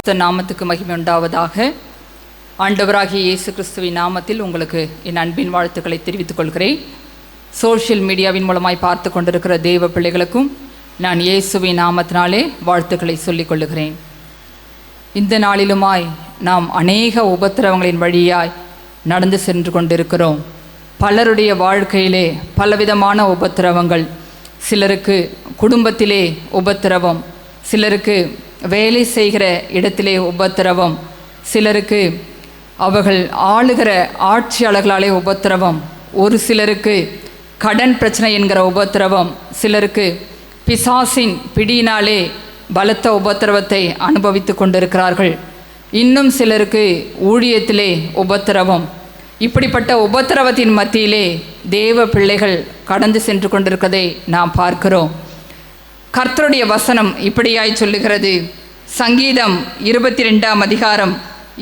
நாமத்துக்கு மகிமை உண்டாவதாக. ஆண்டவராகிய இயேசு கிறிஸ்துவின் நாமத்தில் உங்களுக்கு என் அன்பின் வாழ்த்துக்களை தெரிவித்துக் கொள்கிறேன். சோஷியல் மீடியாவின் மூலமாய் பார்த்து கொண்டிருக்கிற தேவ பிள்ளைகளுக்கும் நான் இயேசுவின் நாமத்தினாலே வாழ்த்துக்களை சொல்லிக் கொள்ளுகிறேன். இந்த நாளிலுமாய் நாம் அநேக உபத்திரவங்களின் வழியாய் நடந்து சென்று கொண்டிருக்கிறோம். பலருடைய வாழ்க்கையிலே பலவிதமான உபத்திரவங்கள். சிலருக்கு குடும்பத்திலே உபத்திரவம், சிலருக்கு வேலை செய்கிற இடத்திலே உபத்திரவம், சிலருக்கு அவர்கள் ஆளுகிற ஆட்சியாளர்களாலே உபத்திரவம், ஒரு சிலருக்கு கடன் பிரச்சனை என்கிற உபத்திரவம், சிலருக்கு பிசாசின் பிடியினாலே பலத்த உபத்திரவத்தை அனுபவித்து கொண்டிருக்கிறார்கள். இன்னும் சிலருக்கு ஊழியத்திலே உபத்திரவம். இப்படிப்பட்ட உபத்திரவத்தின் மத்தியிலே தேவ பிள்ளைகள் கடந்து சென்று கொண்டிருக்கிறதை நாம் பார்க்கிறோம். கர்த்தருடைய வசனம் இப்படியாய் சொல்லுகிறது. சங்கீதம் 22 அதிகாரம்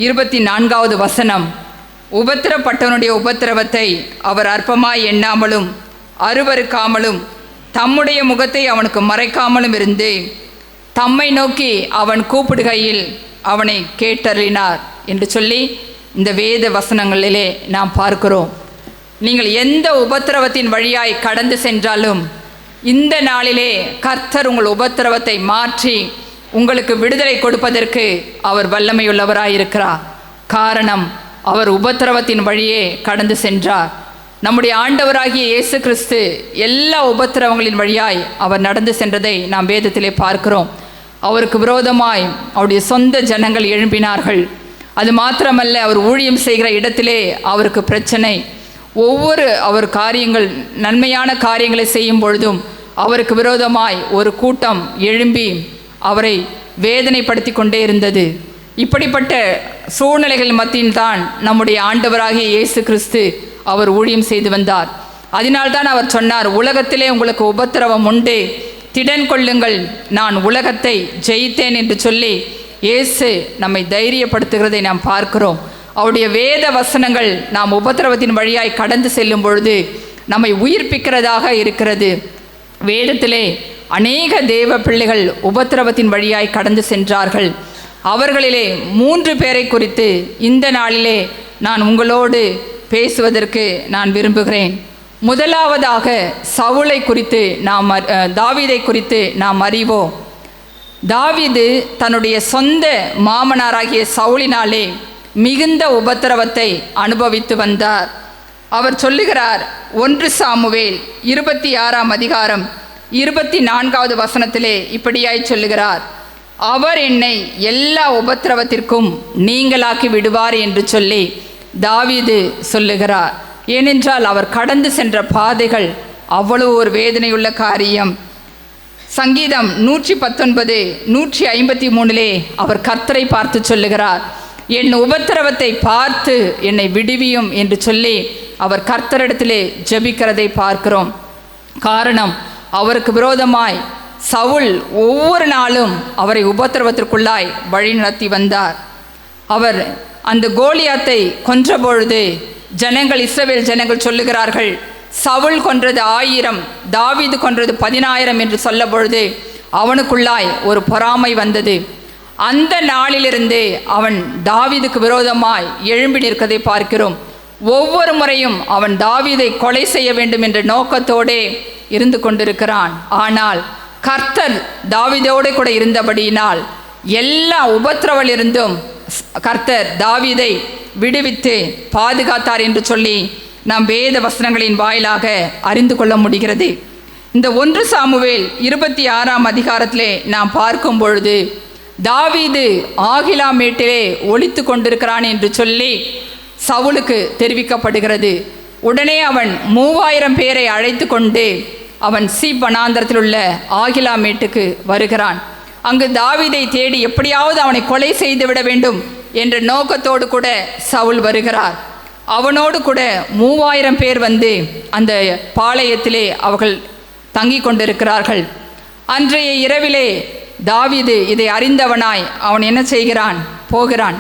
24வது வசனம். உபத்திரப்பட்டவனுடைய உபத்திரவத்தை அவர் அற்பமாய் எண்ணாமலும் அருவருக்காமலும் தம்முடைய முகத்தை அவனுக்கு மறைக்காமலும் இருந்து தம்மை நோக்கி அவன் கூப்பிடுகையில் அவனை கேட்டறினார் என்று சொல்லி இந்த வேத வசனங்களிலே நாம் பார்க்கிறோம். நீங்கள் எந்த உபத்திரவத்தின் வழியாய் கடந்து சென்றாலும் இந்த நாளிலே கர்த்தர் உங்கள் உபத்திரவத்தை மாற்றி உங்களுக்கு விடுதலை கொடுப்பதற்கு அவர் வல்லமையுள்ளவராயிருக்கிறார். காரணம், அவர் உபத்திரவத்தின் வழியே கடந்து சென்றார். நம்முடைய ஆண்டவராகிய இயேசு கிறிஸ்து எல்லா உபத்திரவங்களின் வழியாய் அவர் நடந்து சென்றதை நாம் வேதத்திலே பார்க்கிறோம். அவருக்கு விரோதமாய் அவருடைய சொந்த ஜனங்கள் எழும்பினார்கள். அது மாத்திரமல்ல, அவர் ஊழியம் செய்கிற இடத்திலே அவருக்கு பிரச்சனை. ஒவ்வொரு அவர் காரியங்கள், நன்மையான காரியங்களை செய்யும் பொழுதும் அவருக்கு விரோதமாய் ஒரு கூட்டம் எழும்பி அவரை வேதனைப்படுத்தி கொண்டே இருந்தது. இப்படிப்பட்ட சூழ்நிலைகள் மத்தியில்தான் நம்முடைய ஆண்டவராகிய இயேசு கிறிஸ்து அவர் ஊழியம் செய்து வந்தார். அதனால்தான் அவர் சொன்னார், உலகத்திலே உங்களுக்கு உபத்திரவம் உண்டு, திடன் கொள்ளுங்கள், நான் உலகத்தை ஜெயித்தேன் என்று சொல்லி இயேசு நம்மை தைரியப்படுத்துகிறதை நாம் பார்க்கிறோம். அவருடைய வேத வசனங்கள் நாம் உபத்திரவத்தின் வழியாய் கடந்து செல்லும் பொழுது நம்மை உயிர்ப்பிக்கிறதாக இருக்கிறது. வேதத்திலே அநேக தேவ பிள்ளைகள் உபத்திரவத்தின் வழியாய் கடந்து சென்றார்கள். அவர்களிலே 3 பேரை குறித்து இந்த நாளிலே நான் உங்களோடு பேசுவதற்கு நான் விரும்புகிறேன். முதலாவதாக சவுலை குறித்து தாவீதை குறித்து நாம் அறிவோம். தாவீது தன்னுடைய சொந்த மாமனாராகிய சவுலினாலே மிகுந்த உபத்திரவத்தை அனுபவித்து வந்தார். அவர் சொல்லுகிறார், 1 சாமுவேல் 26 அதிகாரம் 24வது வசனத்திலே இப்படியாய் சொல்லுகிறார், அவர் என்னை எல்லா உபத்திரவத்திற்கும் நீங்களாக்கி விடுவார் என்று சொல்லி தாவீது சொல்லுகிறார். ஏனென்றால் அவர் கடந்து சென்ற பாதைகள் அவ்வளவு ஒரு வேதனையுள்ள காரியம். சங்கீதம் 119 153 அவர் கர்த்தரை பார்த்து சொல்லுகிறார், என் உபத்திரவத்தை பார்த்து என்னை விடுவியும் என்று சொல்லி அவர் கர்த்தரிடத்திலே ஜெபிக்கிறதை பார்க்கிறோம். காரணம், அவருக்கு விரோதமாய் சவுல் ஒவ்வொரு நாளும் அவரை உபத்திரவத்திற்குள்ளாய் வழி நடத்தி வந்தார். அவர் அந்த கோலியாத்தை கொன்ற பொழுது இஸ்ரவேல் ஜனங்கள் சொல்லுகிறார்கள், சவுல் கொன்றது 1000, தாவீது கொன்றது 10000 என்று சொல்ல பொழுது அவனுக்குள்ளாய் ஒரு பொறாமை வந்தது. அந்த நாளிலிருந்து அவன் தாவீதுக்கு விரோதமாய் எழும்பி நிற்கதை பார்க்கிறோம். ஒவ்வொரு முறையும் அவன் தாவீதை கொலை செய்ய வேண்டும் என்ற நோக்கத்தோடே இருந்து கொண்டிருக்கிறான். ஆனால் கர்த்தர் தாவீதோடு கூட இருந்தபடியினால் எல்லா உபத்திரவலிருந்தும் கர்த்தர் தாவீதை விடுவித்து பாதுகாத்தார் என்று சொல்லி நாம் வேத வசனங்களின் வாயிலாக அறிந்து கொள்ள முடிகிறது. இந்த 1 சாமுவேல் 26 அதிகாரத்திலே நாம் பார்க்கும் பொழுது தாவீது ஆகிலா மேட்டிலே ஒளித்து கொண்டிருக்கிறான் என்று சொல்லி சவுலுக்கு தெரிவிக்கப்படுகிறது. உடனே அவன் 3000 பேரை அழைத்து கொண்டு அவன் சீப் வனாந்தரத்தில் உள்ள ஆகிலா மேட்டுக்கு வருகிறான். அங்கு தாவீதை தேடி எப்படியாவது அவனை கொலை செய்து விட வேண்டும் என்ற நோக்கத்தோடு கூட சவுல் வருகிறார். அவனோடு கூட 3000 பேர் வந்து அந்த பாளையத்திலே அவர்கள் தங்கி கொண்டிருக்கிறார்கள். அன்றைய இரவிலே தாவீது இதை அறிந்தவனாய் அவன் என்ன செய்கிறான், போகிறான்.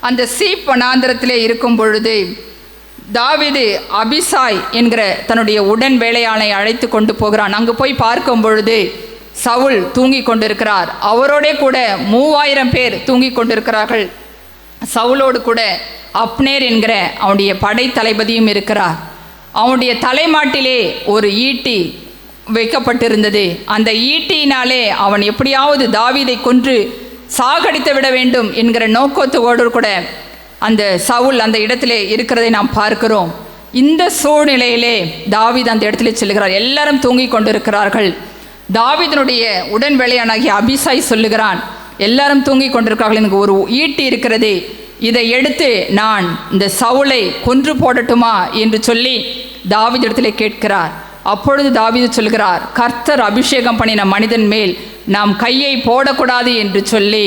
அந்த சீப் வனாந்தரத்திலே இருக்கும் பொழுது தாவீது அபிசாய் என்கிற தன்னுடைய உடன் வேலையாளை அழைத்து கொண்டு போகிறான். அங்கு போய் பார்க்கும் பொழுது சவுல் தூங்கி கொண்டிருக்கிறார். அவரோடே கூட 3000 பேர் தூங்கி கொண்டிருக்கிறார்கள். சவுலோடு கூட அப்னேர் என்கிற அவனுடைய படை தளபதியும் இருக்கிறார். அவனுடைய தலைமாட்டிலே ஒரு ஈட்டி வைக்கப்பட்டிருந்தது. அந்த ஈட்டியினாலே அவன் எப்படியாவது தாவீதை கொன்று சாகடித்து விட வேண்டும் என்கிற நோக்கத்தோடு கூட அந்த சவுல் அந்த இடத்திலே இருக்கிறதை நாம் பார்க்கிறோம். இந்த சூழ்நிலையிலே தாவீது அந்த இடத்திலே செல்கிறார். எல்லாரும் தூங்கி கொண்டிருக்கிறார்கள். தாவீதினுடைய உடன் வேலையானாகிய அபிசாய் சொல்லுகிறான், எல்லாரும் தூங்கி கொண்டிருக்கிறார்கள், எனக்கு ஒரு ஈட்டி இருக்கிறது, இதை எடுத்து நான் இந்த சவுலை கொன்று போடட்டுமா என்று சொல்லி தாவீது இடத்திலே கேட்கிறார். அப்பொழுது தாவீது சொல்கிறார், கர்த்தர் அபிஷேகம் பண்ணின மனிதன் மேல் நாம் கையை போடக்கூடாது என்று சொல்லி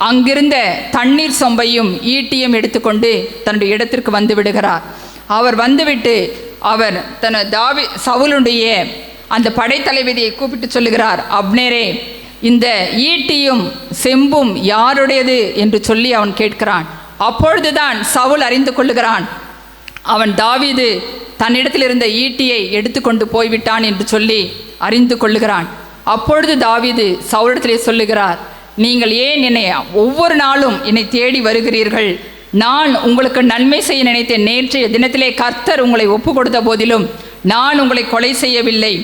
அங்கிருந்த தண்ணீர் சொம்பையும் ஈட்டியும் எடுத்துக்கொண்டு தன்னுடைய இடத்திற்கு வந்து விடுகிறார். அவர் வந்துவிட்டு அவர் சவுலுடைய அந்த படைத்தளபதியை கூப்பிட்டு சொல்லுகிறார், அப்னேரே, இந்த ஈட்டியும் செம்பும் யாருடையது என்று சொல்லி அவன் கேட்கிறான். அப்பொழுதுதான் சவுல் அறிந்து கொள்ளுகிறான், அவன் தாவீது தன்னிடத்தில் இருந்த ஈட்டியை எடுத்துக்கொண்டு போய்விட்டான் என்று சொல்லி அறிந்து கொள்ளுகிறான். அப்பொழுது தாவீது சவுலிடத்திலே சொல்லுகிறார், நீங்கள் ஏன் என்னை ஒவ்வொரு நாளும் என்னை தேடி வருகிறீர்கள்? நான் உங்களுக்கு நன்மை செய்ய நினைத்தேன். நேற்றைய தினத்திலே கர்த்தர் உங்களை ஒப்பு கொடுத்த போதிலும் நான் உங்களை கொலை செய்யவில்லை.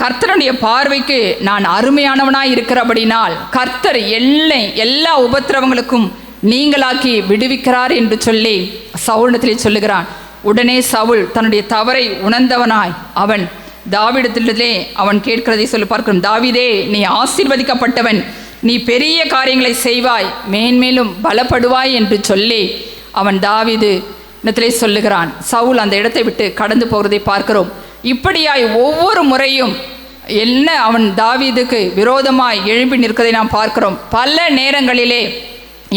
கர்த்தருடைய பார்வைக்கு நான் அருமையானவனாய் இருக்கிறபடினால் கர்த்தர் எல்லா உபத்திரவங்களுக்கும் நீங்களாக்கி விடுவிக்கிறார் என்று சொல்லி சவுலிடத்திலே சொல்லுகிறான். உடனே சவுல் தன்னுடைய தவறை உணர்ந்தவனாய் அவன் தாவீதிடத்திலே அவன் கேட்கிறதை சொல்லி பார்க்கிறோம். தாவீதே, நீ ஆசீர்வதிக்கப்பட்டவன், நீ பெரிய காரியங்களை செய்வாய், மேன்மேலும் பலப்படுவாய் என்று சொல்லி அவன் தாவீது இடத்திலே சொல்லுகிறான். சவுல் அந்த இடத்தை விட்டு கடந்து போகிறதை பார்க்கிறோம். இப்படியாய் ஒவ்வொரு முறையும் அவன் தாவீதுக்கு விரோதமாய் எழும்பி நிற்கிறதை நாம் பார்க்கிறோம். பல நேரங்களிலே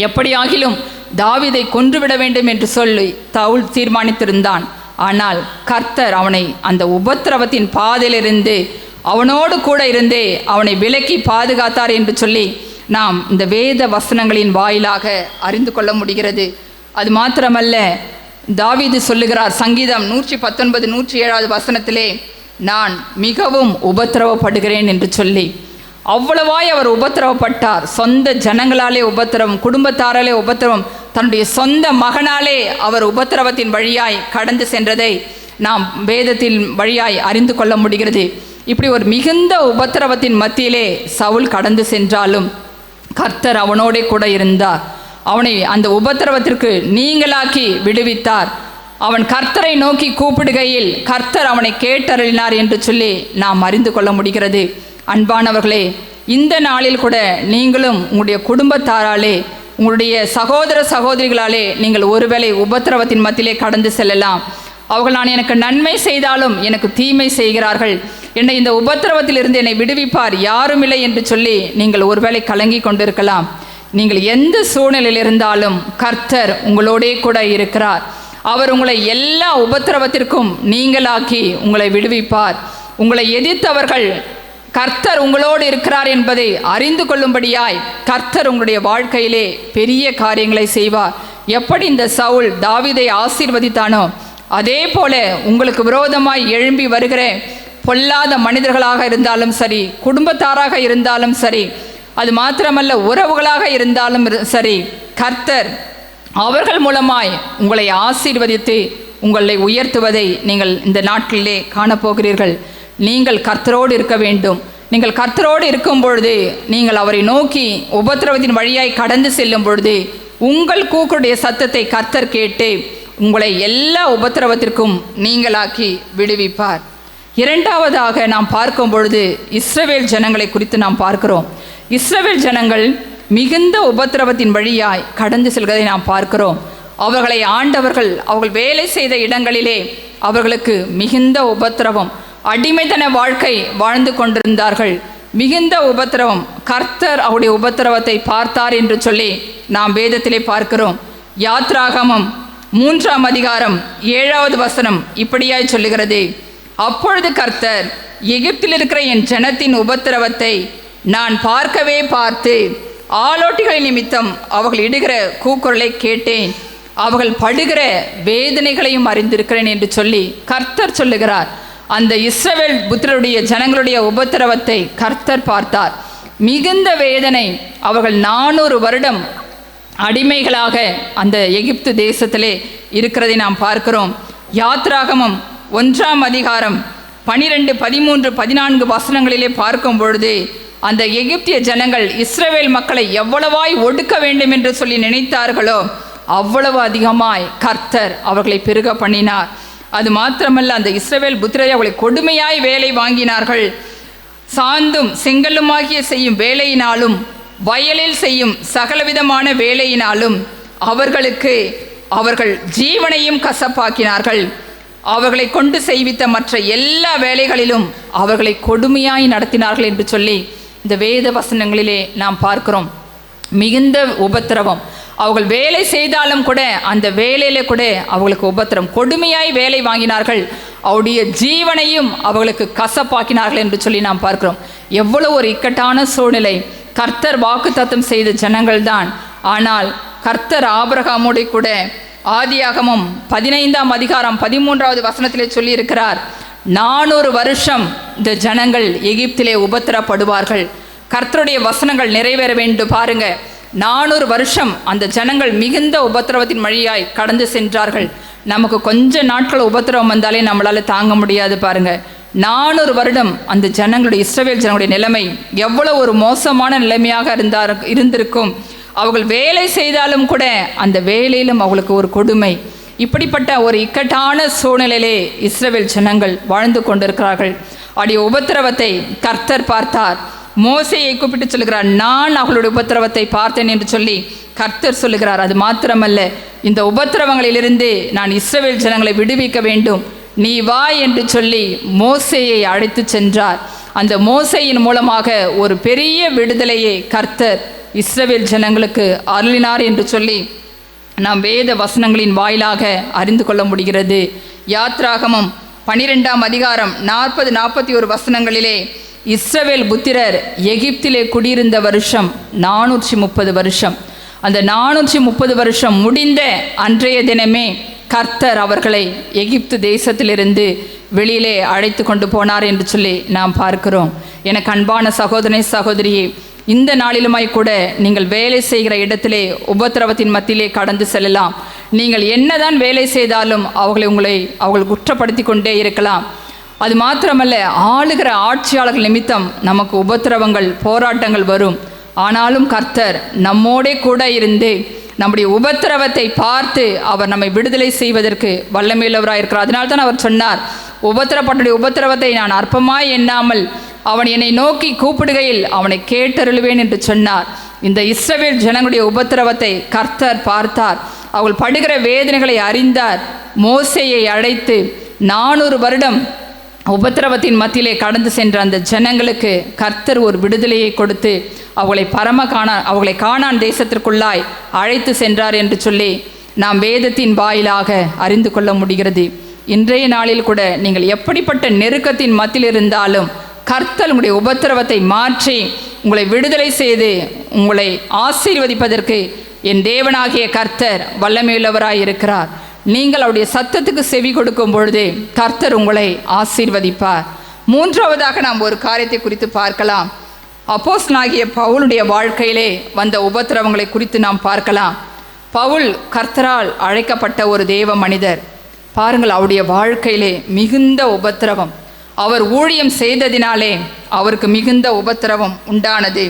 எப்படியாகிலும் தாவீதை கொன்றுவிட வேண்டும் என்று சொல்லி சவுல் தீர்மானித்திருந்தான். ஆனால் கர்த்தர் அவனை அந்த உபத்திரவத்தின் பாதையிலிருந்து அவனோடு கூட இருந்தே அவனை விலக்கி பாதுகாத்தார் என்று சொல்லி நாம் இந்த வேத வசனங்களின் வாயிலாக அறிந்து கொள்ள முடிகிறது. அது மாத்திரமல்ல, தாவீது சொல்லுகிறார், சங்கீதம் 119 107 வசனத்திலே, நான் மிகவும் உபத்திரவப்படுகிறேன் என்று சொல்லி அவ்வளவாய் அவர் உபத்திரவப்பட்டார். சொந்த ஜனங்களாலே உபத்திரவம், குடும்பத்தாராலே உபத்திரவம், தன்னுடைய சொந்த மகனாலே அவர் உபத்திரவத்தின் வழியாய் கடந்து சென்றதை நாம் வேதத்தின் வழியாய் அறிந்து கொள்ள முடிகிறது. இப்படி ஒரு மிகுந்த உபத்திரவத்தின் மத்தியிலே சவுல் கடந்து சென்றாலும் கர்த்தர் அவனோடே கூட இருந்தார். அவனை அந்த உபத்திரவத்திற்கு நீங்களாக்கி விடுவித்தார். அவன் கர்த்தரை நோக்கி கூப்பிடுகையில் கர்த்தர் அவனை கேட்டருளினார் என்று சொல்லி நாம் அறிந்து கொள்ள முடிகிறது. அன்பானவர்களே, இந்த நாளில் கூட நீங்களும் உங்களுடைய குடும்பத்தாராலே, உங்களுடைய சகோதர சகோதரிகளாலே நீங்கள் ஒருவேளை உபத்திரவத்தின் மத்தியிலே கடந்து செல்லலாம். அவர்கள் நான் எனக்கு நன்மை செய்தாலும் எனக்கு தீமை செய்கிறார்கள், என்னை இந்த உபத்திரவத்திலிருந்து என்னை விடுவிப்பார் யாரும் இல்லை என்று சொல்லி நீங்கள் ஒருவேளை கலங்கி கொண்டிருக்கலாம். நீங்கள் எந்த சூழ்நிலையில் இருந்தாலும் கர்த்தர் உங்களோடே கூட இருக்கிறார். அவர் உங்களை எல்லா உபத்திரவத்திற்கும் நீங்களாக்கி உங்களை விடுவிப்பார். உங்களை எதிர்த்தவர்கள் கர்த்தர் உங்களோடு இருக்கிறார் என்பதை அறிந்து கொள்ளும்படியாய் கர்த்தர் உங்களுடைய வாழ்க்கையிலே பெரிய காரியங்களை செய்வார். எப்படி இந்த சவுல் தாவீதை ஆசீர்வதித்தானோ அதே போல உங்களுக்கு விரோதமாய் எழும்பி வருகிற பொல்லாத மனிதர்களாக இருந்தாலும் சரி, குடும்பத்தாராக இருந்தாலும் சரி, அது மாத்திரமல்ல உறவுகளாக இருந்தாலும் சரி, கர்த்தர் அவர்கள் மூலமாய் உங்களை ஆசீர்வதித்து உங்களை உயர்த்துவதை நீங்கள் இந்த நாட்களிலே காணப்போகிறீர்கள். நீங்கள் கர்த்தரோடு இருக்க வேண்டும். நீங்கள் கர்த்தரோடு இருக்கும் பொழுது, நீங்கள் அவரை நோக்கி உபத்திரவத்தின் வழியாய் கடந்து செல்லும் பொழுது உங்கள் கூக்குடைய சத்தத்தை கர்த்தர் கேட்டு உங்களை எல்லா உபத்திரவத்திற்கும் நீங்களாக்கி விடுவிப்பார். இரண்டாவதாக நாம் பார்க்கும் பொழுது இஸ்ரவேல் ஜனங்களை குறித்து நாம் பார்க்கிறோம். இஸ்ரவேல் ஜனங்கள் மிகுந்த உபத்திரவத்தின் வழியாய் கடந்து செல்வதை நாம் பார்க்கிறோம். அவர்களை ஆண்டவர்கள் அவர்கள் வேலை செய்த இடங்களிலே அவர்களுக்கு மிகுந்த உபத்திரவம், அடிமைத்தன வாழ்க்கை வாழ்ந்து கொண்டிருந்தார்கள். மிகுந்த உபத்திரவம். கர்த்தர் அவருடைய உபத்திரவத்தை பார்த்தார் என்று சொல்லி நாம் வேதத்திலே பார்க்கிறோம். யாத்ராகமம் 3 அதிகாரம் 7 வசனம் இப்படியாய் சொல்லுகிறது, அப்பொழுது கர்த்தர் எகிப்தில் இருக்கிற என் ஜனத்தின் உபத்திரவத்தை நான் பார்க்கவே பார்த்து ஆலோட்டிகளின் நிமித்தம் அவர்கள் இடுகிற கூக்குரலை கேட்டேன், அவர்கள் படுகிற வேதனைகளையும் அறிந்திருக்கிறேன் என்று சொல்லி கர்த்தர் சொல்லுகிறார். அந்த இஸ்ரவேல் புத்திரருடைய ஜனங்களுடைய உபத்திரவத்தை கர்த்தர் பார்த்தார். மிகுந்த வேதனை. அவர்கள் 400 வருடம் அடிமைகளாக அந்த எகிப்து தேசத்திலே இருக்கிறதை நாம் பார்க்கிறோம். யாத்ராகமம் 1ஆம் அதிகாரம் 12, 13, 14 வசனங்களிலே பார்க்கும் பொழுது அந்த எகிப்திய ஜனங்கள் இஸ்ரவேல் மக்களை எவ்வளவாய் ஒடுக்க வேண்டும் என்று சொல்லி நினைத்தார்களோ அவ்வளவு அதிகமாய் கர்த்தர் அவர்களை பெருக பண்ணினார். அது மாத்திரமல்ல, அந்த இஸ்ரவேல் புத்திரரை அவர்களை கொடுமையாய் வேலை வாங்கினார்கள். சாந்தும் செங்கல்லுமாகிய செய்யும் வேலையினாலும் வயலில் செய்யும் சகலவிதமான வேலையினாலும் அவர்கள் ஜீவனையும் கசப்பாக்கினார்கள். அவர்களை கொண்டு செய்வித்த மற்ற எல்லா வேலைகளிலும் அவர்களை கொடுமையாய் நடத்தினார்கள் என்று சொல்லி இந்த வேத வசனங்களிலே நாம் பார்க்கிறோம். மிகுந்த உபத்திரவம். அவர்கள் வேலை செய்தாலும் கூட அந்த வேலையிலே கூட அவர்களுக்கு உபத்திரம், கொடுமையாய் வேலை வாங்கினார்கள். அவருடைய ஜீவனையும் அவர்களுக்கு கசப்பாக்கினார்கள் என்று சொல்லி நாம் பார்க்கிறோம். எவ்வளவு ஒரு இக்கட்டான சூழ்நிலை. கர்த்தர் வாக்குத்தத்தம் செய்த ஜனங்கள்தான். ஆனால் கர்த்தர் ஆபிரகாமோடு கூட ஆதியாகமம் 15ஆம் அதிகாரம் 13வது வசனத்திலே சொல்லியிருக்கிறார், 400 வருஷம் இந்த ஜனங்கள் எகிப்திலே உபத்திரப்படுவார்கள். கர்த்தருடைய வசனங்கள் நிறைவேற வேண்டும். பாருங்க, 400 வருஷம் அந்த ஜனங்கள் மிகுந்த உபத்திரவத்தின் வழியாய் கடந்து சென்றார்கள். நமக்கு கொஞ்ச நாட்கள் உபத்திரவம் வந்தாலே நம்மளால் தாங்க முடியாது. பாருங்க, 400 வருடம் அந்த ஜனங்களுடைய இஸ்ரவேல் ஜனங்களுடைய நிலைமை எவ்வளவு ஒரு மோசமான நிலைமையாக இருந்திருக்கும். அவர்கள் வேலை செய்தாலும் கூட அந்த வேலையிலும் அவங்களுக்கு ஒரு கொடுமை. இப்படிப்பட்ட ஒரு இக்கட்டான சூழ்நிலையிலே இஸ்ரவேல் ஜனங்கள் வாழ்ந்து கொண்டிருக்கிறார்கள். அவருடைய உபத்திரவத்தை கர்த்தர் பார்த்தார். மோசேயை கூப்பிட்டு சொல்லுகிறார், நான் அவர்களுடைய உபத்திரவத்தை பார்த்தேன் என்று சொல்லி கர்த்தர் சொல்லுகிறார். அது மாத்திரமல்ல, இந்த உபத்திரவங்களிலிருந்து நான் இஸ்ரவேல் ஜனங்களை விடுவிக்க வேண்டும், நீ வா என்று சொல்லி மோசேயை அழைத்து சென்றார். அந்த மோசேயின் மூலமாக ஒரு பெரிய விடுதலையை கர்த்தர் இஸ்ரவேல் ஜனங்களுக்கு அருளினார் என்று சொல்லி நாம் வேத வசனங்களின் வாயிலாக அறிந்து கொள்ள முடிகிறது. யாத்ராகமம் 12ஆம் அதிகாரம் 40, 41 வசனங்களிலே இஸ்ரவேல் புத்திரர் எகிப்திலே குடியிருந்த வருஷம் 430 வருஷம். அந்த 430 வருஷம் முடிந்த அன்றைய தினமே கர்த்தர் அவர்களை எகிப்து தேசத்திலிருந்து வெளியிலே அழைத்து கொண்டு போனார் என்று சொல்லி நாம் பார்க்கிறோம். எனக்கு அன்பான சகோதரனே, சகோதரியே, இந்த நாளிலுமாய் கூட நீங்கள் வேலை செய்கிற இடத்திலே உபத்திரவத்தின் மத்தியிலே கடந்து செல்லலாம். நீங்கள் என்னதான் வேலை செய்தாலும் அவர்கள் குற்றப்படுத்தி கொண்டே இருக்கலாம். அது மாத்திரமல்ல, ஆளுகிற ஆட்சியாளர்கள் நிமித்தம் நமக்கு உபத்திரவங்கள், போராட்டங்கள் வரும். ஆனாலும் கர்த்தர் நம்மோடே கூட இருந்து நம்முடைய உபத்திரவத்தை பார்த்து அவர் நம்மை விடுதலை செய்வதற்கு வல்லமையுள்ளவராக இருக்கிறார். அதனால்தான் அவர் சொன்னார், உபத்திரப்பட்டுடைய உபத்திரவத்தை நான் அற்பமாய் எண்ணாமல் அவன் என்னை நோக்கி கூப்பிடுகையில் அவனை கேட்டருளுவேன் என்று சொன்னார். இந்த இஸ்ரவேல் ஜனங்களுடைய உபத்திரவத்தை கர்த்தர் பார்த்தார். அவள் படுகிற வேதனைகளை அறிந்தார். மோசேயை அழைத்து 400 வருடம் உபத்திரவத்தின் மத்தியிலே கடந்து சென்ற அந்த ஜனங்களுக்கு கர்த்தர் ஒரு விடுதலையை கொடுத்து அவர்களை கானான் தேசத்திற்குள்ளாய் அழைத்து சென்றார் என்று சொல்லி நாம் வேதத்தின் வாயிலாக அறிந்து கொள்ள முடிகிறது. இன்றைய நாளில் கூட நீங்கள் எப்படிப்பட்ட நெருக்கத்தின் மத்தியில் இருந்தாலும் கர்த்தர் உங்களுடைய உபத்திரவத்தை மாற்றி உங்களை விடுதலை செய்து உங்களை ஆசீர்வதிப்பதற்கு என் தேவனாகிய கர்த்தர் வல்லமையுள்ளவராய் இருக்கிறார். நீங்கள் அவருடைய சத்தத்துக்கு செவி கொடுக்கும் பொழுது கர்த்தர் உங்களை ஆசீர்வதிப்பார். மூன்றாவதாக நாம் ஒரு காரியத்தை குறித்து பார்க்கலாம். அப்போஸ்தலனாகிய பவுலுடைய வாழ்க்கையிலே வந்த உபத்திரவங்களை குறித்து நாம் பார்க்கலாம். பவுல் கர்த்தரால் அழைக்கப்பட்ட ஒரு தேவ மனிதர். பாருங்கள், அவருடைய வாழ்க்கையிலே மிகுந்த உபத்திரவம். அவர் ஊழியம் செய்ததினாலே அவருக்கு மிகுந்த உபத்திரவம் உண்டானது.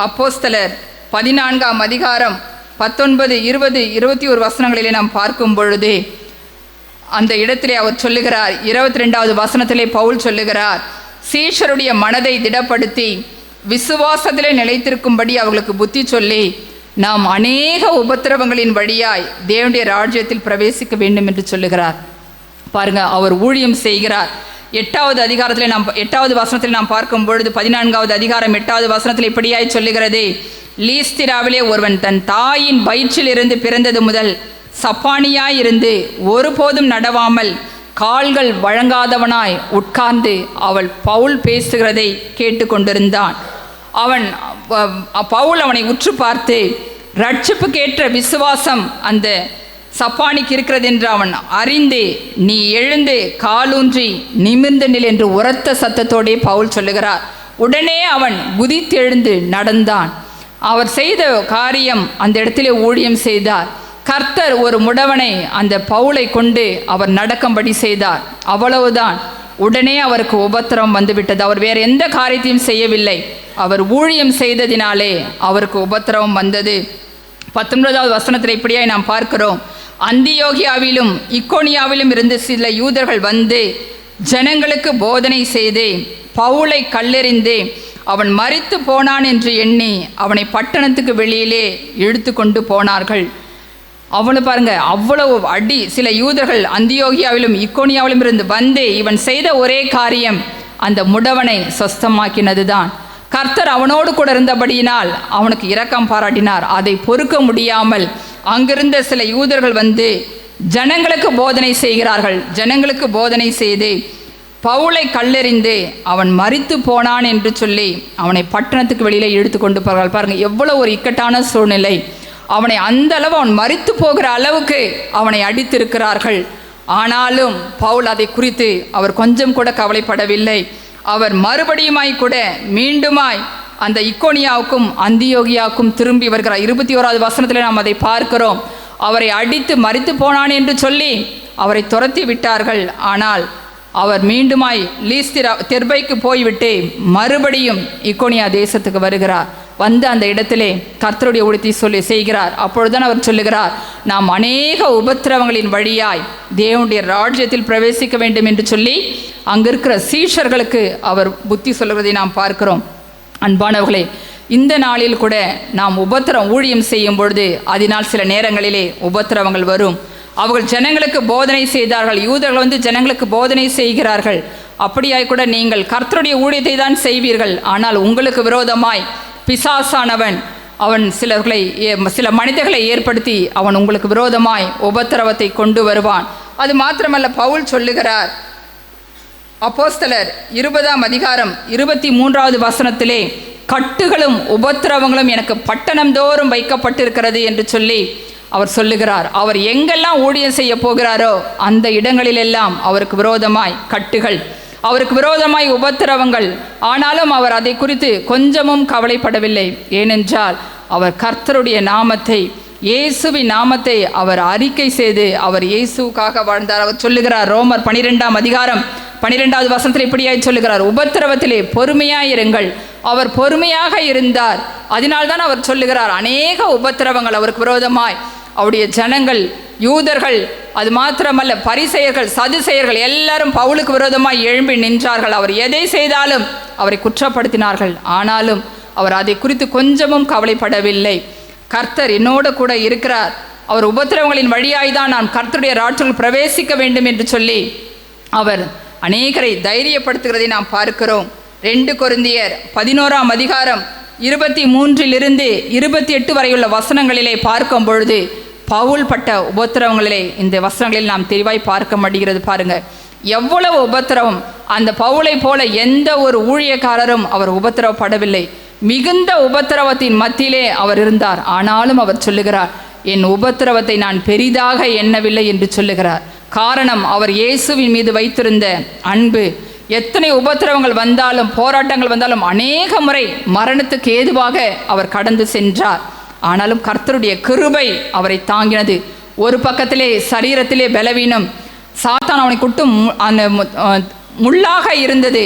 அப்போஸ்தலர் 14ஆம் அதிகாரம் 19, 20, 21 வசனங்களிலே நாம் பார்க்கும் பொழுது அந்த இடத்திலே அவர் சொல்லுகிறார். 22வது வசனத்திலே பவுல் சொல்லுகிறார், சீஷருடைய மனதை திடப்படுத்தி விசுவாசத்திலே நிலைத்திருக்கும்படி அவர்களுக்கு புத்தி சொல்லி நாம் அநேக உபத்திரவங்களின் வழியாய் தேவனுடைய ராஜ்யத்தில் பிரவேசிக்க வேண்டும் என்று சொல்லுகிறார். பாருங்க, அவர் ஊழியம் செய்கிறார். 8வது வசனத்தில் நாம் பார்க்கும் பொழுது 14வது அதிகாரம் 8வது வசனத்தில் இப்படியாய் சொல்லுகிறது, லீஸ்திராவிலே ஒருவன் தன் தாயின் வயிற்றிலிருந்து பிறந்தது முதல் சப்பானியாயிருந்து ஒருபோதும் நடவாமல் கால்கள் வழங்காதவனாய் உட்கார்ந்து அவள் பவுல் பேசுகிறதை கேட்டு கொண்டிருந்தான். பவுல் அவனை உற்று பார்த்து, ரட்சிப்புக்கேற்ற விசுவாசம் அந்த சப்பானிக்கு இருக்கிறது என்று அவன் அறிந்து நீ எழுந்து காலூன்றி நிமிர்ந்து நில் என்று உரத்த சத்தத்தோடே பவுல் சொல்லுகிறார். உடனே அவன் குதித்தெழுந்து நடந்தான். அவர் செய்த காரியம், அந்த இடத்திலே ஊழியம் செய்தார். கர்த்தர் ஒரு முடவனை அந்த பவுலை கொண்டு அவர் நடக்கும்படி செய்தார். அவ்வளவுதான். உடனே அவருக்கு உபத்திரவம் வந்துவிட்டது. அவர் வேறு எந்த காரியத்தையும் செய்யவில்லை. அவர் ஊழியம் செய்ததினாலே அவருக்கு உபத்திரவம் வந்தது. 19வது வசனத்தில் இப்படியாய் நாம் பார்க்கிறோம். அந்தியோகியாவிலும் இக்கோனியாவிலும் இருந்து சில யூதர்கள் வந்து ஜனங்களுக்கு போதனை செய்து பவுலை கல்லெறிந்து அவன் மரித்து போனான் என்று எண்ணி அவனை பட்டணத்துக்கு வெளியிலே இழுத்து கொண்டு போனார்கள். அவ்வளவு பாருங்க, அவ்வளவு அடி. சில யூதர்கள் அந்தியோகியாவிலும் இக்கோனியாவிலும் இருந்து வந்து இவன் செய்த ஒரே காரியம் அந்த முடவனை சொஸ்தமாக்கினது தான். கர்த்தர் அவனோடு கூட இருந்தபடியினால் அவனுக்கு இரக்கம் பாராட்டினார். அதை பொறுக்க முடியாமல் அங்கிருந்த சில யூதர்கள் வந்து ஜனங்களுக்கு போதனை செய்கிறார்கள். ஜனங்களுக்கு போதனை செய்து பவுலை கல்லெறிந்து அவன் மரித்து போனான் என்று சொல்லி அவனை பட்டணத்துக்கு வெளியிலே இழுத்து கொண்டு போகிறார்கள். பாருங்கள், எவ்வளோ ஒரு இக்கட்டான சூழ்நிலை. அவனை அந்த அளவு, அவன் மரித்து போகிற அளவுக்கு அவனை அடித்திருக்கிறார்கள். ஆனாலும் பவுல் அதை குறித்து அவர் கொஞ்சம் கூட கவலைப்படவில்லை. அவர் மறுபடியுமாய் கூட மீண்டுமாய் அந்த இக்கோனியாவுக்கும் அந்தியோகியாவுக்கும் திரும்பி வருகிறார். 21வது வசனத்தில் நாம் அதை பார்க்கிறோம். அவரை அடித்து மரித்து போனான் என்று சொல்லி அவரை துரத்தி விட்டார்கள். ஆனால் அவர் மீண்டுமாய் தெர்பைக்கு போய்விட்டு மறுபடியும் இக்கோனியா தேசத்துக்கு வருகிறார். வந்து அந்த இடத்திலே கர்த்தருடைய ஊழியத்தை செய்கிறார். அப்பொழுதுதான் அவர் சொல்லுகிறார், நாம் அநேக உபத்திரவங்களின் வழியாய் தேவனுடைய ராஜ்யத்தில் பிரவேசிக்க வேண்டும் என்று சொல்லி அங்கிருக்கிற சீஷர்களுக்கு அவர் புத்தி சொல்கிறதை நாம் பார்க்கிறோம். அன்பானவர்களே, இந்த நாளில் கூட நாம் உபத்திரம் ஊழியம் செய்யும் பொழுது அதனால் சில நேரங்களிலே உபத்திரவங்கள் வரும். அவர்கள் ஜனங்களுக்கு போதனை செய்தார்கள். யூதர்கள் வந்து ஜனங்களுக்கு போதனை செய்கிறார்கள். அப்படியாய் கூட நீங்கள் கர்த்தருடைய ஊழியத்தை தான் செய்வீர்கள். ஆனால் உங்களுக்கு விரோதமாய் பிசாசானவன் அவன் சில மனிதர்களை ஏற்படுத்தி அவன் உங்களுக்கு விரோதமாய் உபத்திரவத்தை கொண்டு வருவான். அது மாத்திரமல்ல, பவுல் சொல்லுகிறார், அப்போஸ்தலர் 20ஆம் அதிகாரம் 23வது வசனத்திலே, கட்டுகளும் உபத்திரவங்களும் எனக்கு பட்டணம் தோறும் வைக்கப்பட்டிருக்கிறது என்று சொல்லி அவர் சொல்லுகிறார். அவர் எங்கெல்லாம் ஊழியம் செய்ய போகிறாரோ அந்த இடங்களிலெல்லாம் அவருக்கு விரோதமாய் கட்டுகள், அவருக்கு விரோதமாய் உபத்திரவங்கள். ஆனாலும் அவர் அதை குறித்து கொஞ்சமும் கவலைப்படவில்லை. ஏனென்றால் அவர் கர்த்தருடைய நாமத்தை, இயேசுவின் நாமத்தை அவர் அறிக்கை செய்து அவர் இயேசுக்காக வாழ்ந்தார். அவர் சொல்லுகிறார், ரோமர் 12ஆம் அதிகாரம் 12வது வசனத்தில் இப்படியாய் சொல்லுகிறார், உபத்திரவத்திலே பொறுமையாயிருங்கள். அவர் பொறுமையாக இருந்தார். அதனால்தான் அவர் சொல்லுகிறார், அநேக உபத்திரவங்கள் அவருக்கு விரோதமாய் அவருடைய ஜனங்கள், யூதர்கள், அது மாத்திரமல்ல பரிசேயர்கள், சதுசேயர்கள் எல்லாரும் பவுலுக்கு விரோதமாய் எழும்பி நின்றார்கள். அவர் எதை செய்தாலும் அவரை குற்றப்படுத்தினார்கள். ஆனாலும் அவர் அதை குறித்து கொஞ்சமும் கவலைப்படவில்லை. கர்த்தர் என்னோடு கூட இருக்கிறார். அவர் உபத்திரவங்களின் வழியாய்தான் நான் கர்த்தருடைய ராஜ்யத்தில் பிரவேசிக்க வேண்டும் என்று சொல்லி அவர் அநேகரை தைரியப்படுத்துகிறதை நாம் பார்க்கிறோம். 2 கொரிந்தியர் 11ஆம் அதிகாரம் 23 28 வரையுள்ள வசனங்களிலே பார்க்கும் பொழுது பவுல் பட்ட உபத்திரவங்களிலே இந்த வசனங்களில் நாம் தெளிவாய் பார்க்க முடிகிறது. பாருங்க, எவ்வளவு உபத்திரவம். அந்த பவுலை போல எந்த ஒரு ஊழியக்காரரும் அவர் உபத்திரவப்படவில்லை. மிகுந்த உபத்திரவத்தின் மத்தியிலே அவர் இருந்தார். ஆனாலும் அவர் சொல்லுகிறார், என் உபத்திரவத்தை நான் பெரிதாக எண்ணவில்லை என்று சொல்லுகிறார். காரணம், அவர் இயேசுவின் மீது வைத்திருந்த அன்பு. எத்தனை உபத்திரவங்கள் வந்தாலும், போராட்டங்கள் வந்தாலும் அநேக முறை மரணத்துக்கு ஏதுவாக அவர் கடந்து சென்றார். ஆனாலும் கர்த்தருடைய கிருபை அவரை தாங்கினது. ஒரு பக்கத்திலே சரீரத்திலே பலவீனம், சாத்தான் அவனை குட்டும் முள்ளாக இருந்தது.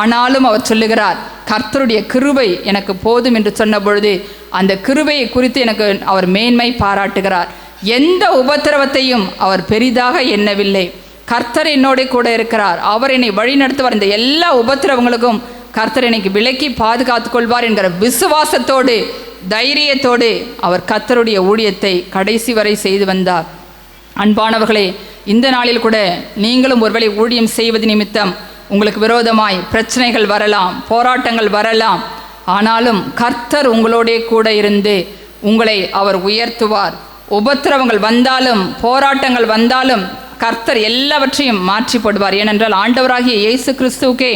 ஆனாலும் அவர் சொல்லுகிறார், கர்த்தருடைய கிருபை எனக்கு போதும் என்று சொன்ன பொழுது அந்த கிருபையை குறித்து எனக்கு அவர் மேன்மை பாராட்டுகிறார். எந்த உபத்திரவத்தையும் அவர் பெரிதாக எண்ணவில்லை. கர்த்தர் என்னோட கூட இருக்கிறார், அவர் என்னை வழி நடத்துவார். இந்த எல்லா உபத்திரவங்களுக்கும் கர்த்தர் எனக்கு விலக்கி பாதுகாத்து கொள்வார் என்கிற விசுவாசத்தோடு, தைரியத்தோடு அவர் கர்த்தருடைய ஊழியத்தை கடைசி வரை செய்து வந்தார். அன்பானவர்களே, இந்த நாளில் கூட நீங்களும் ஒருவேளை ஊழியம் செய்வது நிமித்தம் உங்களுக்கு விரோதமாய் பிரச்சனைகள் வரலாம், போராட்டங்கள் வரலாம். ஆனாலும் கர்த்தர் உங்களோடே கூட இருந்து உங்களை அவர் உயர்த்துவார். உபத்திரவங்கள் வந்தாலும், போராட்டங்கள் வந்தாலும் கர்த்தர் எல்லாவற்றையும் மாற்றி போடுவார். ஏனென்றால் ஆண்டவராகிய இயேசு கிறிஸ்துவுக்கே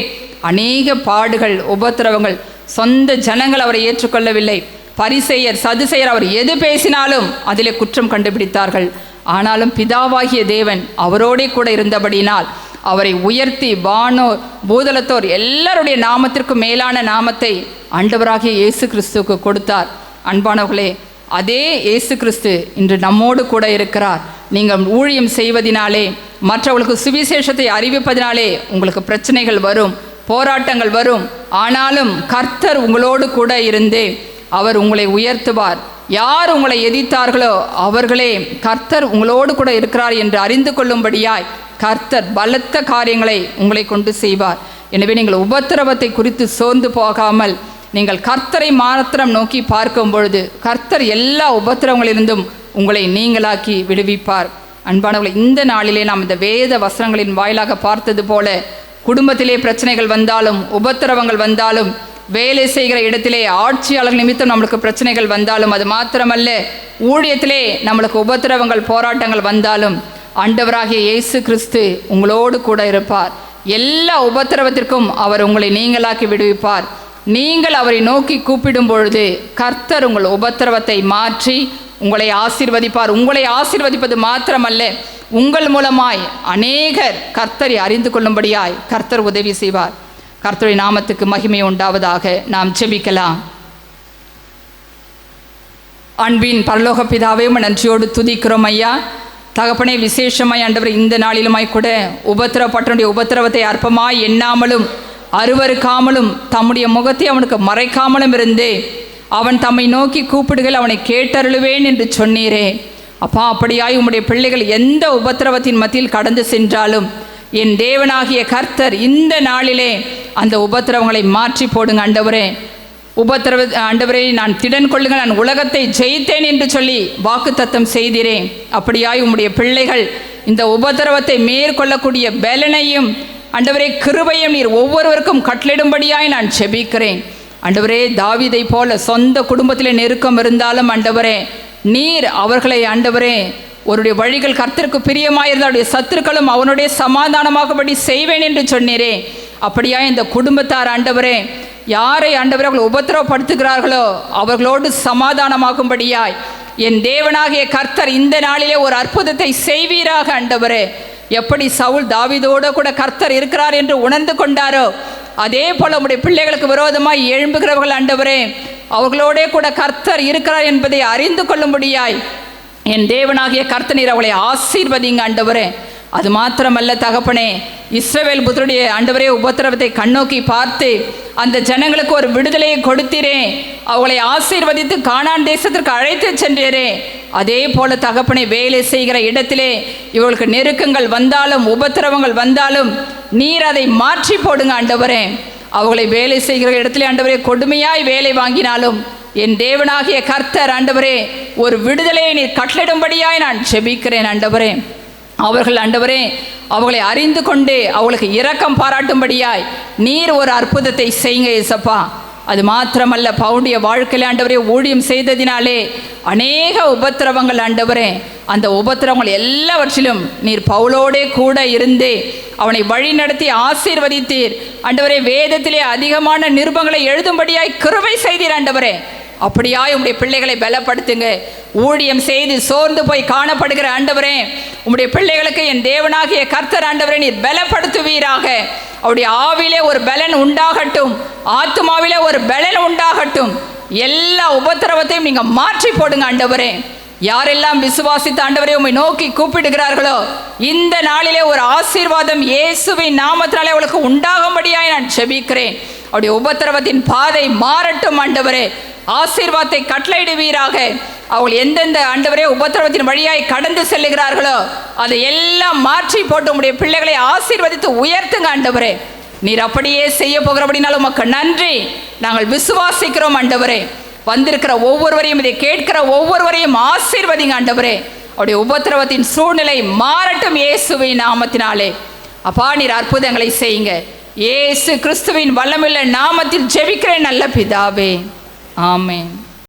அநேக பாடுகள், உபத்திரவங்கள். சொந்த ஜனங்கள் அவரை ஏற்றுக்கொள்ளவில்லை. பரிசேயர், சதுசேயர் அவர் எது பேசினாலும் அதிலே குற்றம் கண்டுபிடித்தார்கள். ஆனாலும் பிதாவாகிய தேவன் அவரோடே கூட இருந்தபடினால் அவரை உயர்த்தி வானோர் பூதலத்தோர் எல்லாருடைய நாமத்திற்கு மேலான நாமத்தை ஆண்டவராகிய இயேசு கிறிஸ்துவுக்கு கொடுத்தார். அன்பானவர்களே, அதே இயேசு கிறிஸ்து இன்று நம்மோடு கூட இருக்கிறார். நீங்கள் ஊழியம் செய்வதினாலே, மற்றவர்களுக்கு சுவிசேஷத்தை அறிவிப்பதினாலே உங்களுக்கு பிரச்சனைகள் வரும், போராட்டங்கள் வரும். ஆனாலும் கர்த்தர் உங்களோடு கூட இருந்தே அவர் உங்களை உயர்த்துவார். யார் உங்களை எதிர்த்தார்களோ அவர்களே கர்த்தர் உங்களோடு கூட இருக்கிறார் என்று அறிந்து கொள்ளும்படியாய் கர்த்தர் பலத்த காரியங்களை உங்களை கொண்டு செய்வார். எனவே நீங்கள் உபத்திரவத்தை குறித்து சோர்ந்து போகாமல் நீங்கள் கர்த்தரை மாத்திரம் நோக்கி பார்க்கும் பொழுது கர்த்தர் எல்லா உபத்திரவங்களிலிருந்தும் உங்களை நீங்களாக்கி விடுவிப்பார். அன்பானவர்களை, இந்த நாளிலே நாம் இந்த வேத வசனங்களின் வாயிலாக பார்த்தது போல குடும்பத்திலே பிரச்சனைகள் வந்தாலும், உபத்திரவங்கள் வந்தாலும், வேலை செய்கிற இடத்திலே ஆட்சியாளர்கள் நிமித்தம் நம்மளுக்கு பிரச்சனைகள் வந்தாலும், அது மாத்திரமல்ல ஊழியத்திலே நம்மளுக்கு உபத்திரவங்கள் போராட்டங்கள் வந்தாலும் ஆண்டவராகிய இயேசு கிறிஸ்து உங்களோடு கூட இருப்பார். எல்லா உபத்திரவத்திற்கும் அவர் உங்களை நீங்களாக்கி விடுவிப்பார். நீங்கள் அவரை நோக்கி கூப்பிடும் பொழுது கர்த்தர் உங்கள் உபத்திரவத்தை மாற்றி உங்களை ஆசீர்வதிப்பார். உங்களை ஆசீர்வதிப்பது மாத்திரமல்ல, உங்கள் மூலமாய் அநேகர் கர்த்தரை அறிந்து கொள்ளும்படியாய் கர்த்தர் உதவி செய்வார். கர்த்தருடைய நாமத்துக்கு மகிமை உண்டாவதாக. நாம் ஜெபிக்கலாம். அன்பின் பரலோக பிதாவே, நன்றியோடு துதிக்கிறோம் ஐயா. தகப்பனே, விசேஷமாய் ஆண்டவர் இந்த நாளிலுமாய் கூட உபத்திரப்பட்டனுடைய உபத்திரவத்தை அற்பமாய் எண்ணாமலும் அருவருக்காமலும் தம்முடைய முகத்தை அவனுக்கு மறைக்காமலும் இருந்தே அவன் தம்மை நோக்கி கூப்பிடுகள் அவனை கேட்டருளுவேன் என்று சொன்னீரே. அப்பா, அப்படியாய் உம்முடைய பிள்ளைகள் எந்த உபத்திரவத்தின் மத்தியில் கடந்து சென்றாலும் என் தேவனாகிய கர்த்தர் இந்த நாளிலே அந்த உபத்திரவங்களை மாற்றி போடுங்க ஆண்டவரே. ஆண்டவரே, நான் திடன் கொள்ளுங்க, நான் உலகத்தை ஜெயித்தேன் என்று சொல்லி வாக்குத்தத்தம் செய்தீரேன். அப்படியாய் உம்முடைய பிள்ளைகள் இந்த உபத்திரவத்தை மேற்கொள்ளக்கூடிய பலனையும் ஆண்டவரே கிருபையும் நீர் ஒவ்வொருவருக்கும் கட்டளிடும்படியாய் நான் செபிக்கிறேன். ஆண்டவரே, தாவீதை போல சொந்த குடும்பத்திலே நெருக்கம் இருந்தாலும் ஆண்டவரே நீர் அவர்களை ஆண்டவரே அவருடைய வழிகள் கர்த்தருக்கு பிரியமாயிருந்த அவருடைய சத்துருக்களும் அவனுடைய சமாதானமாகபடி செய்வேன் என்று சொன்னீரே. அப்படியா இந்த குடும்பத்தார் ஆண்டவரே யாரை ஆண்டவரே அவர்கள் உபத்திரவப்படுத்துகிறார்களோ அவர்களோடு சமாதானமாகும்படியாய் என் தேவனாகிய கர்த்தர் இந்த நாளிலே ஒரு அற்புதத்தை செய்வீராக ஆண்டவரே. எப்படி சவுல் தாவீதோடு கூட கர்த்தர் இருக்கிறார் என்று உணர்ந்து கொண்டாரோ அதே போல உம்முடைய பிள்ளைகளுக்கு விரோதமாய் எழும்புகிறவர்கள் ஆண்டவரே அவர்களோடே கூட கர்த்தர் இருக்கிறார் என்பதை அறிந்து கொள்ளும்படியாய் என் தேவனாகிய கர்த்தர் நீர் அவளை ஆசீர்வதிங்க ஆண்டவரே. அது மாத்திரமல்ல தகப்பனே, இஸ்ரவேல் புத்தருடைய ஆண்டவரே உபத்திரவத்தை கண்ணோக்கி பார்த்து அந்த ஜனங்களுக்கு ஒரு விடுதலையை கொடுத்தீரே, அவளை ஆசீர்வதித்து கானான் தேசத்திற்கு அழைத்து சென்றீரே. அதே போல தகப்பனே, வேலை செய்கிற இடத்திலே இவர்களுக்கு நெருக்கங்கள் வந்தாலும் உபத்திரவங்கள் வந்தாலும் நீர் அதை மாற்றி போடுங்க ஆண்டவரே. அவளை வேலை செய்கிற இடத்திலே ஆண்டவரே கொடுமையாய் வேலை வாங்கினாலும் என் தேவனாகிய கர்த்தர் ஆண்டவரே ஒரு விடுதலையை நீர் கட்டளிடும்படியாய் நான் ஜெபிக்கிறேன் ஆண்டவரே. அவர்கள் ஆண்டவரே அவளை அறிந்து கொண்டு அவளுக்கு இரக்கம் பாராட்டும்படியாய் நீர் ஒரு அற்புதத்தை செய்யுங்க ஏசப்பா. அது மாத்திரமல்ல, பவுனுடைய வாழ்க்கையில் ஆண்டவரே ஊழியம் செய்ததினாலே அநேக உபத்திரவங்கள் ஆண்டவரே, அந்த உபத்திரவங்கள் எல்லாவற்றிலும் நீர் பவுலோடே கூட இருந்தே அவனை வழி நடத்தி ஆசீர்வதித்தீர் ஆண்டவரே. வேதத்திலே அதிகமான நிருபங்களை எழுதும்படியாய் கிருபை செய்தீர் ஆண்டவரே. அப்படியாய் உம்முடைய பிள்ளைகளை பலப்படுத்துங்க. ஊழியம் செய்து சோர்ந்து போய் காணப்படுகிற ஆண்டவரே உம்முடைய பிள்ளைகளுக்கு என் தேவனாகிய கர்த்தர் ஆண்டவரே நீர் பலப்படுத்துவீராக. அவருடைய ஆவிலே ஒரு பலன் உண்டாகட்டும், ஆத்துமாவிலே ஒரு பலன் உண்டாகட்டும். எல்லா உபத்திரவத்தையும் நீங்க மாற்றி போடுங்க ஆண்டவரே. யாரெல்லாம் விசுவாசித்த ஆண்டவரே உம்மை நோக்கி கூப்பிடுகிறார்களோ இந்த நாளிலே ஒரு ஆசீர்வாதம் இயேசுவின் நாமத்தினாலே அவளுக்கு உண்டாகும்படியாய் நான் ஜெபிக்கிறேன். அவருடைய உபத்திரவத்தின் பாதை மாறட்டும் ஆண்டவரே. ஆசீர்வாதத்தை கட்டளையிடுவீராக. அவள் எந்தெந்த ஆண்டவரே உபத்திரவத்தின் வழியாய் கடந்து செல்லுகிறார்களோ அதை எல்லாம் மாற்றி போட்டு உம்முடைய பிள்ளைகளை ஆசீர்வதித்து உயர்த்துங்க ஆண்டவரே. நீர் அப்படியே செய்ய போகிறபடினாலும் உமக்கு நன்றி. நாங்கள் விசுவாசிக்கிறோம் ஆண்டவரே. வந்திருக்கிற ஒவ்வொருவரையும் இதை கேட்கிற ஒவ்வொருவரையும் ஆசீர்வதிங்க ஆண்டவரே. அவருடைய உபத்திரவத்தின் சூழ்நிலை மாறட்டும் இயேசுவின் நாமத்தினாலே. அப்பா, நீர் அற்புதங்களை செய்யுங்க. இயேசு கிறிஸ்துவின் வல்லமையுள்ள நாமத்தில் ஜெபிக்கிறேன் நல்ல பிதாவே. ஆமென்.